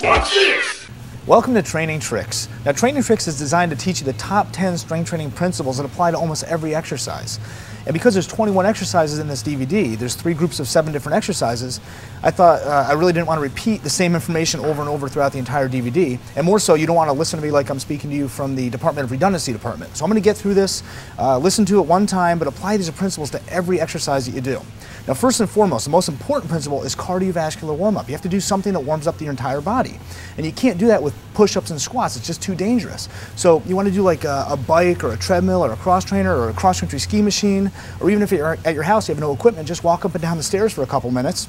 Watch this! Welcome to Training Tricks. Now, Training Tricks is designed to teach you the top 10 strength training principles that apply to almost every exercise. And because there's 21 exercises in this DVD, there's 3 groups of 7 different exercises, I thought I really didn't want to repeat the same information over and over throughout the entire DVD. And more so, you don't want to listen to me like I'm speaking to you from the Department of Redundancy department. So I'm going to get through this, listen to it one time, but apply these principles to every exercise that you do. Now, first and foremost, the most important principle is cardiovascular warm-up. You have to do something that warms up your entire body. And you can't do that with push-ups and squats. It's just too dangerous. So you want to do like a bike or a treadmill or a cross trainer or a cross-country ski machine, or even if you're at your house, you have no equipment, just walk up and down the stairs for a couple minutes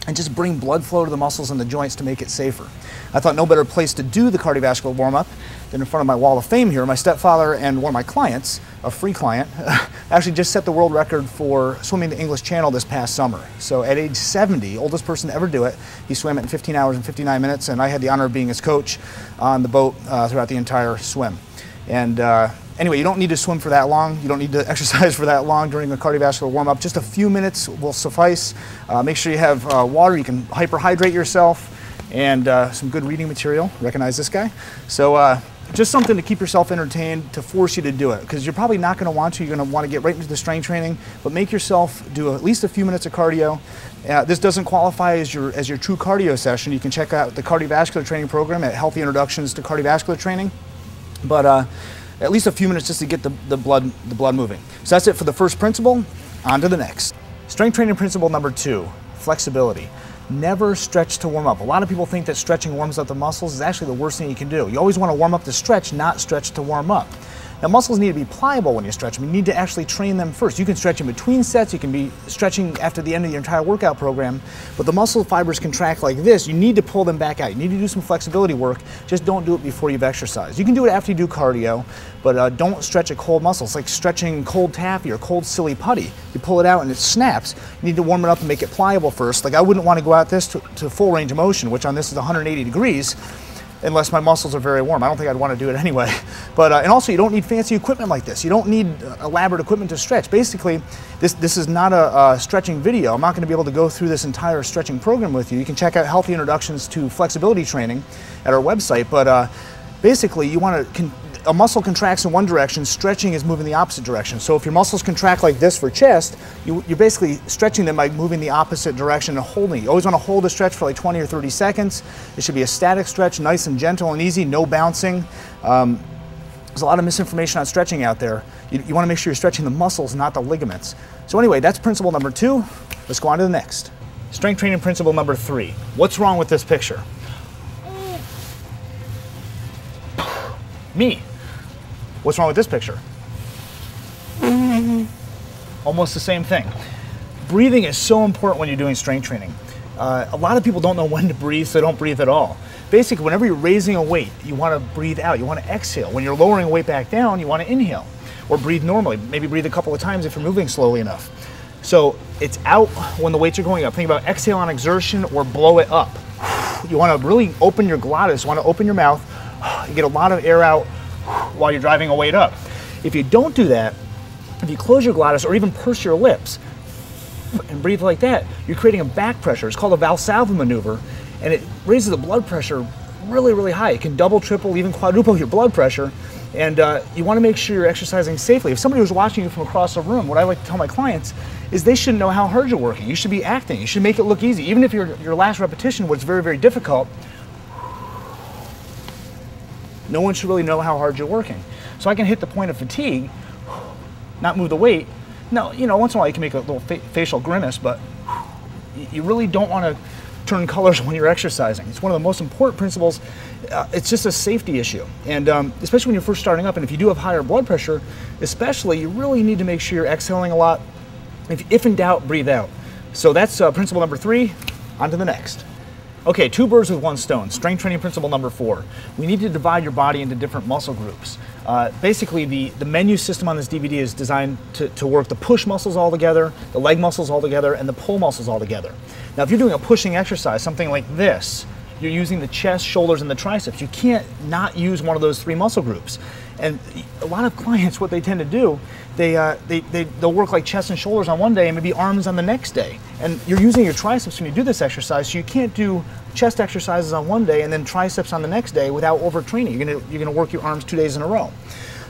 and just bring blood flow to the muscles and the joints to make it safer. I thought no better place to do the cardiovascular warm-up than in front of my wall of fame here. My stepfather and one of my clients, a free client, actually just set the world record for swimming the English Channel this past summer. So at age 70, oldest person to ever do it, he swam it in 15 hours and 59 minutes, and I had the honor of being his coach on the boat throughout the entire swim. And anyway, you don't need to swim for that long. You don't need to exercise for that long during a cardiovascular warm-up. Just a few minutes will suffice. Make sure you have water. You can hyperhydrate yourself, and some good reading material. Recognize this guy? So just something to keep yourself entertained, to force you to do it, because you're probably not going to want to. You're going to want to get right into the strength training, but make yourself do at least a few minutes of cardio. This doesn't qualify as your true cardio session. You can check out the cardiovascular training program at Healthy Introductions to Cardiovascular Training. But at least a few minutes just to get the blood moving. So that's it for the first principle. On to the next. Strength training principle number 2, flexibility. Never stretch to warm up. A lot of people think that stretching warms up the muscles. Is actually the worst thing you can do. You always want to warm up to stretch, not stretch to warm up. Now, muscles need to be pliable when you stretch them. You need to actually train them first. You can stretch in between sets. You can be stretching after the end of your entire workout program, but the muscle fibers contract like this. You need to pull them back out. You need to do some flexibility work. Just don't do it before you've exercised. You can do it after you do cardio, but don't stretch a cold muscle. It's like stretching cold taffy or cold silly putty. You pull it out and it snaps. You need to warm it up and make it pliable first. Like I wouldn't want to go out this to full range of motion, which on this is 180 degrees. Unless my muscles are very warm. I don't think I'd want to do it anyway. But and also, you don't need fancy equipment like this. You don't need elaborate equipment to stretch. Basically, this is not a stretching video. I'm not going to be able to go through this entire stretching program with you. You can check out Healthy Introductions to Flexibility Training at our website. But basically, you want to a muscle contracts in one direction, stretching is moving the opposite direction. So if your muscles contract like this for chest, you're basically stretching them by moving the opposite direction and holding. You always want to hold a stretch for like 20 or 30 seconds. It should be a static stretch, nice and gentle and easy, no bouncing. There's a lot of misinformation on stretching out there. You want to make sure you're stretching the muscles, not the ligaments. So anyway, that's principle number 2. Let's go on to the next. Strength training principle number 3. What's wrong with this picture? Me. What's wrong with this picture? Almost the same thing. Breathing is so important when you're doing strength training. A lot of people don't know when to breathe, so they don't breathe at all. Basically, whenever you're raising a weight, you want to breathe out. You want to exhale. When you're lowering a weight back down, you want to inhale. Or breathe normally. Maybe breathe a couple of times if you're moving slowly enough. So it's out when the weights are going up. Think about exhale on exertion or blow it up. You want to really open your glottis. You want to open your mouth. You get a lot of air out while you're driving a weight up. If you don't do that, if you close your glottis or even purse your lips and breathe like that, you're creating a back pressure. It's called a Valsalva maneuver, and it raises the blood pressure really, really high. It can double, triple, even quadruple your blood pressure, and you want to make sure you're exercising safely. If somebody was watching you from across the room, what I like to tell my clients is they should know how hard you're working. You should be acting. You should make it look easy. Even if your last repetition was very, very difficult, no one should really know how hard you're working. So I can hit the point of fatigue, not move the weight. No, once in a while you can make a little facial grimace, but you really don't want to turn colors when you're exercising. It's one of the most important principles. It's just a safety issue. And especially when you're first starting up, and if you do have higher blood pressure, especially, you really need to make sure you're exhaling a lot. If in doubt, breathe out. So that's principle number 3. On to the next. Okay, 2 birds with 1 stone. Strength training principle number 4. We need to divide your body into different muscle groups. Basically, the menu system on this DVD is designed to work the push muscles all together, the leg muscles all together, and the pull muscles all together. Now, if you're doing a pushing exercise, something like this, you're using the chest, shoulders, and the triceps. You can't not use one of those 3 muscle groups. And a lot of clients, what they tend to do, they'll work like chest and shoulders on one day and maybe arms on the next day. And you're using your triceps when you do this exercise, so you can't do chest exercises on one day and then triceps on the next day without overtraining. You're gonna work your arms 2 days in a row.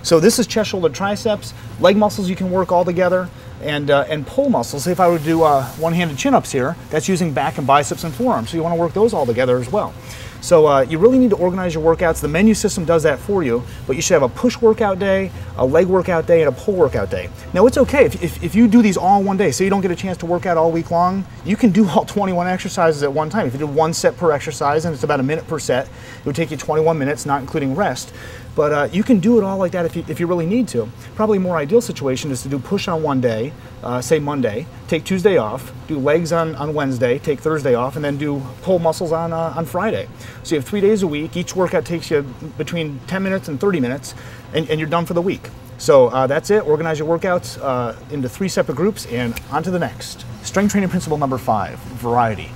So this is chest, shoulder, triceps. Leg muscles you can work all together, and pull muscles. Say if I were to do one-handed chin-ups here, that's using back and biceps and forearms. So you want to work those all together as well. So you really need to organize your workouts. The menu system does that for you, but you should have a push workout day, a leg workout day, and a pull workout day. Now it's okay if you do these all in one day, so you don't get a chance to work out all week long, you can do all 21 exercises at one time. If you do 1 set per exercise, and it's about a minute per set, it would take you 21 minutes, not including rest. But you can do it all like that if you really need to. Probably a more ideal situation is to do push on one day, say Monday, take Tuesday off, do legs on Wednesday, take Thursday off, and then do pull muscles on Friday. So you have 3 days a week. Each workout takes you between 10 minutes and 30 minutes, and you're done for the week. So that's it. Organize your workouts into 3 separate groups, and on to the next. Strength training principle number 5, variety.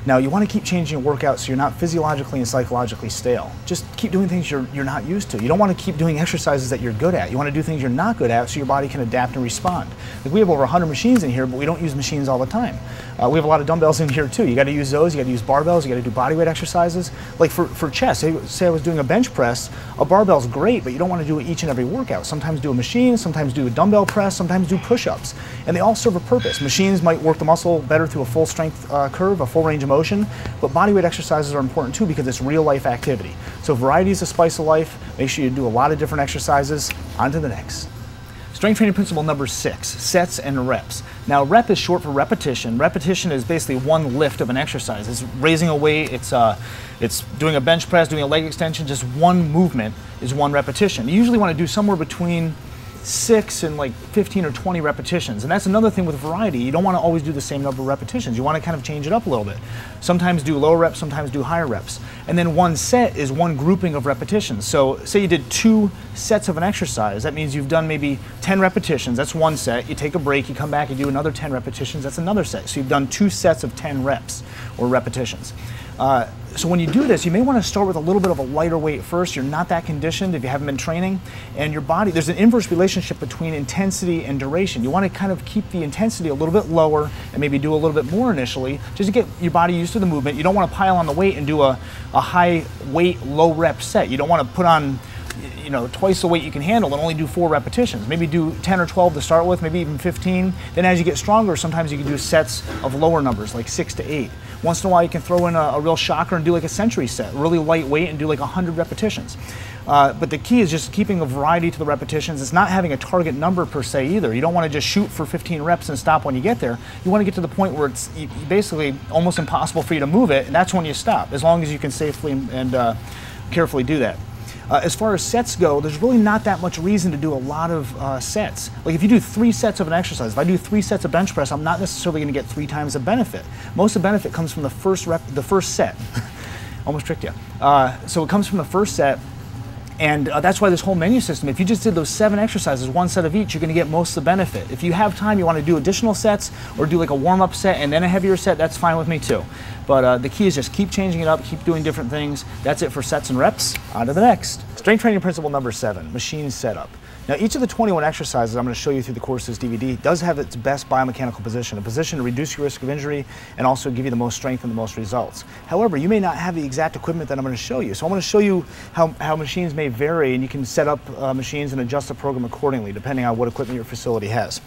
Now you want to keep changing your workouts so you're not physiologically and psychologically stale. Just keep doing things you're not used to. You don't want to keep doing exercises that you're good at. You want to do things you're not good at so your body can adapt and respond. Like we have over 100 machines in here, but we don't use machines all the time. We have a lot of dumbbells in here too. You got to use those, you got to use barbells, you got to do bodyweight exercises. Like for chest, say I was doing a bench press, a barbell's great, but you don't want to do it each and every workout. Sometimes do a machine, sometimes do a dumbbell press, sometimes do push-ups. And they all serve a purpose. Machines might work the muscle better through a full strength curve, a full range of motion, but bodyweight exercises are important too because it's real life activity. So variety is the spice of life. Make sure you do a lot of different exercises. On to the next. Strength training principle number 6, sets and reps. Now rep is short for repetition. Repetition is basically one lift of an exercise. It's raising a weight, it's doing a bench press, doing a leg extension, just one movement is one repetition. You usually want to do somewhere between 6 and like 15 or 20 repetitions. And that's another thing with variety. You don't want to always do the same number of repetitions. You want to kind of change it up a little bit. Sometimes do lower reps, sometimes do higher reps. And then one set is one grouping of repetitions. So say you did 2 sets of an exercise. That means you've done maybe 10 repetitions. That's one set. You take a break, you come back, you do another 10 repetitions. That's another set. So you've done 2 sets of 10 reps or repetitions. So when you do this, you may want to start with a little bit of a lighter weight first. You're not that conditioned if you haven't been training. And your body, there's an inverse relationship between intensity and duration. You want to kind of keep the intensity a little bit lower and maybe do a little bit more initially just to get your body used to the movement. You don't want to pile on the weight and do a high weight, low rep set. You don't want to put on twice the weight you can handle and only do 4 repetitions. Maybe do 10 or 12 to start with, maybe even 15. Then as you get stronger, sometimes you can do sets of lower numbers, like 6 to 8. Once in a while, you can throw in a real shocker and do like a century set, really lightweight, and do like 100 repetitions. But the key is just keeping a variety to the repetitions. It's not having a target number per se either. You don't want to just shoot for 15 reps and stop when you get there. You want to get to the point where it's basically almost impossible for you to move it, and that's when you stop, as long as you can safely and carefully do that. As far as sets go, there's really not that much reason to do a lot of sets. Like if you do 3 sets of an exercise, if I do 3 sets of bench press, I'm not necessarily going to get 3 times the benefit. Most of the benefit comes from the first set. Almost tricked you. So it comes from the first set, and that's why this whole menu system, if you just did those 7 exercises, 1 set of each, you're going to get most of the benefit. If you have time, you want to do additional sets or do like a warm-up set and then a heavier set, that's fine with me too. But the key is just keep changing it up, keep doing different things. That's it for sets and reps. On to the next. Strength training principle number 7, machine setup. Now each of the 21 exercises I'm going to show you through the course of this DVD does have its best biomechanical position, a position to reduce your risk of injury and also give you the most strength and the most results. However, you may not have the exact equipment that I'm going to show you. So I'm going to show you how machines may vary, and you can set up machines and adjust the program accordingly depending on what equipment your facility has.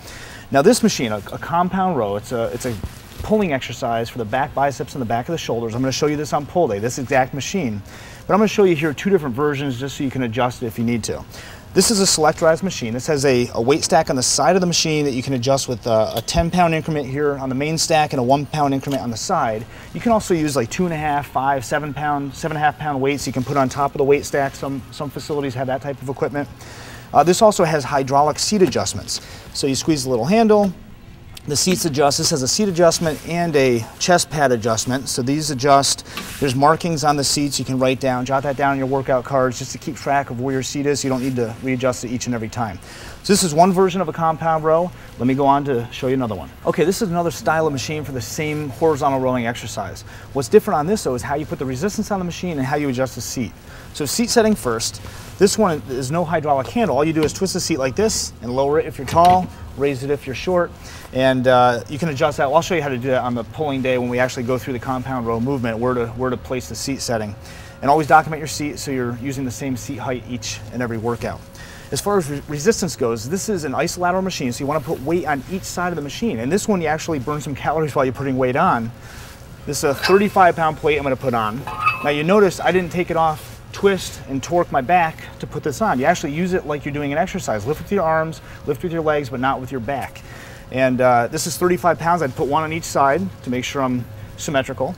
Now this machine, a compound row, it's a pulling exercise for the back biceps and the back of the shoulders. I'm going to show you this on pull day, this exact machine. But I'm going to show you here 2 different versions just so you can adjust it if you need to. This is a selectorized machine. This has a weight stack on the side of the machine that you can adjust with a 10-pound increment here on the main stack and a 1-pound increment on the side. You can also use like 2.5, 5, 7.5-pound weights you can put on top of the weight stack. Some facilities have that type of equipment. This also has hydraulic seat adjustments. So you squeeze the little handle, The seats adjust. This has a seat adjustment and a chest pad adjustment. So these adjust. There's markings on the seats you can write down, jot that down in your workout cards just to keep track of where your seat is. So you don't need to readjust it each and every time. So this is one version of a compound row. Let me go on to show you another one. Okay, this is another style of machine for the same horizontal rowing exercise. What's different on this though is how you put the resistance on the machine and how you adjust the seat. So seat setting first. This one is no hydraulic handle. All you do is twist the seat like this and lower it if you're tall, raise it if you're short, and you can adjust that. Well, I'll show you how to do that on the pulling day when we actually go through the compound row movement, where to place the seat setting. And always document your seat so you're using the same seat height each and every workout. As far as resistance goes, this is an isolateral machine, so you want to put weight on each side of the machine. And this one, you actually burn some calories while you're putting weight on. This is a 35-pound plate I'm going to put on. Now you notice I didn't take it off, twist and torque my back to put this on. You actually use it like you're doing an exercise. Lift with your arms, lift with your legs, but not with your back. And this is 35 pounds. I'd put one on each side to make sure I'm symmetrical.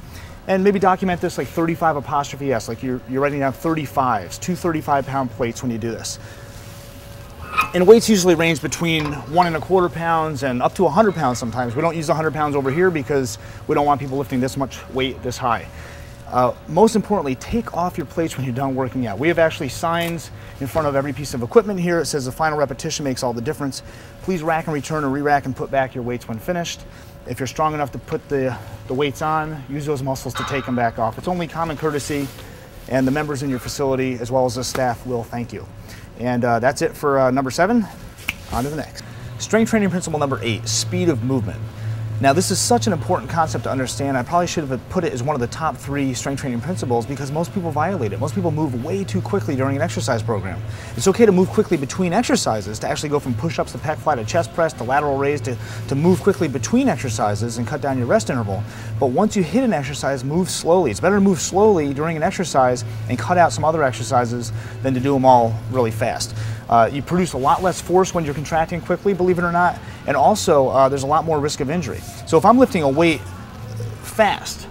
And maybe document this like 35'S, like you're writing down 35s, two 35-pound plates when you do this. And weights usually range between 1¼ pounds and up to 100 pounds sometimes. We don't use 100 pounds over here because we don't want people lifting this much weight this high. Most importantly, take off your plates when you're done working out. We have actually signs in front of every piece of equipment here. It says the final repetition makes all the difference. Please rack and return or re-rack and put back your weights when finished. If you're strong enough to put the weights on, use those muscles to take them back off. It's only common courtesy, and the members in your facility as well as the staff will thank you. And that's it for number 7. On to the next. Strength training principle number 8, speed of movement. Now this is such an important concept to understand. I probably should have put it as one of the top 3 strength training principles because most people violate it. Most people move way too quickly during an exercise program. It's okay to move quickly between exercises, to actually go from push-ups to pec fly to chest press to lateral raise, to move quickly between exercises and cut down your rest interval. But once you hit an exercise, move slowly. It's better to move slowly during an exercise and cut out some other exercises than to do them all really fast. You produce a lot less force when you're contracting quickly, believe it or not, and also there's a lot more risk of injury. So if I'm lifting a weight fast,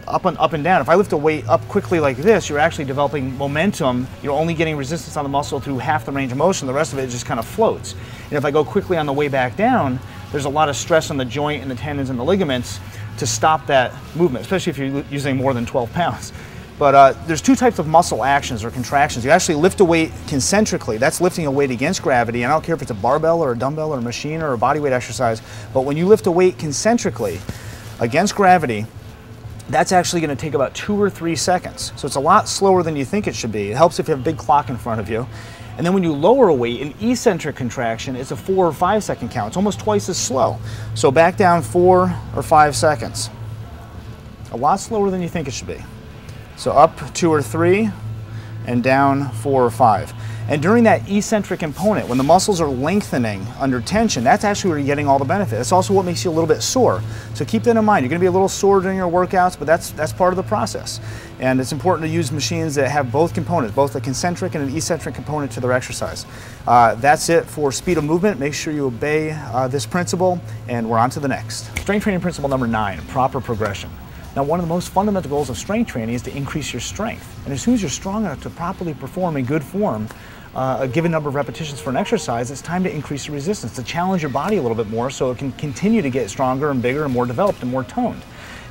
up and down, if I lift a weight up quickly like this, you're actually developing momentum. You're only getting resistance on the muscle through half the range of motion. The rest of it just kind of floats. And if I go quickly on the way back down, there's a lot of stress on the joint and the tendons and the ligaments to stop that movement, especially if you're using more than 12 pounds. But there's 2 types of muscle actions or contractions. You actually lift a weight concentrically. That's lifting a weight against gravity. I don't care if it's a barbell or a dumbbell or a machine or a bodyweight exercise, but when you lift a weight concentrically against gravity, that's actually going to take about 2 or 3 seconds. So it's a lot slower than you think it should be. It helps if you have a big clock in front of you. And then when you lower a weight, an eccentric contraction, it's a 4 or 5 second count. It's almost twice as slow. So back down 4 or 5 seconds. A lot slower than you think it should be. So up 2 or 3 and down 4 or 5. And during that eccentric component, when the muscles are lengthening under tension, that's actually where you're getting all the benefit. That's also what makes you a little bit sore. So keep that in mind. You're going to be a little sore during your workouts, but that's part of the process. And it's important to use machines that have both components, both a concentric and an eccentric component to their exercise. That's it for speed of movement. Make sure you obey this principle, and we're on to the next. Strength training principle number 9, proper progression. Now, one of the most fundamental goals of strength training is to increase your strength. And as soon as you're strong enough to properly perform in good form a given number of repetitions for an exercise, it's time to increase the resistance, to challenge your body a little bit more so it can continue to get stronger and bigger and more developed and more toned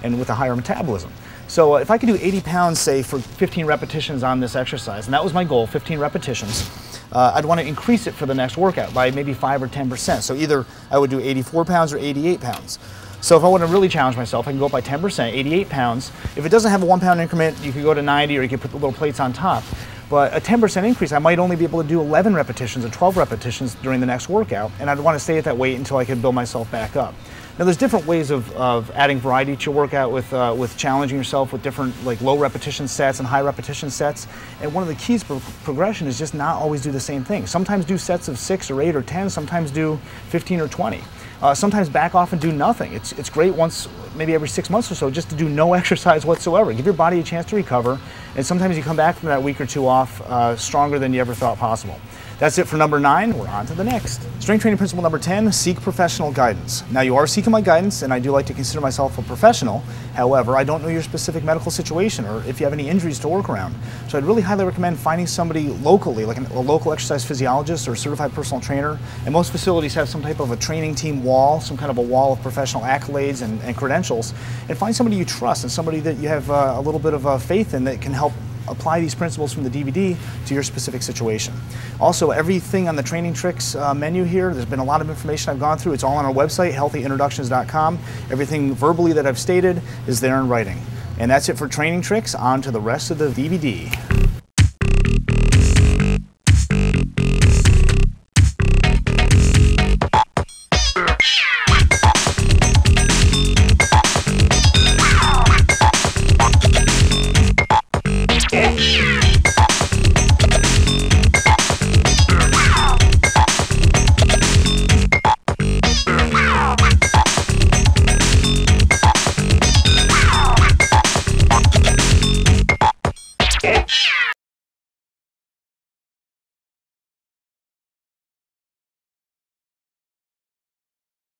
and with a higher metabolism. So if I could do 80 pounds, say, for 15 repetitions on this exercise, and that was my goal, 15 repetitions, I'd want to increase it for the next workout by maybe 5 or 10%. So either I would do 84 pounds or 88 pounds. So if I want to really challenge myself, I can go up by 10%, 88 pounds. If it doesn't have a 1 pound increment, you could go to 90 or you could put the little plates on top. But a 10% increase, I might only be able to do 11 repetitions or 12 repetitions during the next workout, and I'd want to stay at that weight until I could build myself back up. Now there's different ways of adding variety to your workout with challenging yourself with different like low repetition sets and high repetition sets. And one of the keys for progression is just not always do the same thing. Sometimes do sets of 6 or 8 or 10, sometimes do 15 or 20. Sometimes back off and do nothing. It's great once, maybe every 6 months or so, just to do no exercise whatsoever. Give your body a chance to recover and sometimes you come back from that week or two off stronger than you ever thought possible. That's it for number 9. We're on to the next. Strength training principle number 10, seek professional guidance. Now, you are seeking my guidance, and I do like to consider myself a professional. However, I don't know your specific medical situation or if you have any injuries to work around. So I'd really highly recommend finding somebody locally, like a local exercise physiologist or a certified personal trainer. And most facilities have some type of a training team wall, some kind of a wall of professional accolades and credentials. And find somebody you trust and somebody that you have a little bit of faith in that can help apply these principles from the DVD to your specific situation. Also, everything on the Training Tricks menu here, there's been a lot of information I've gone through. It's all on our website, healthyintroductions.com. Everything verbally that I've stated is there in writing. And that's it for Training Tricks. On to the rest of the DVD.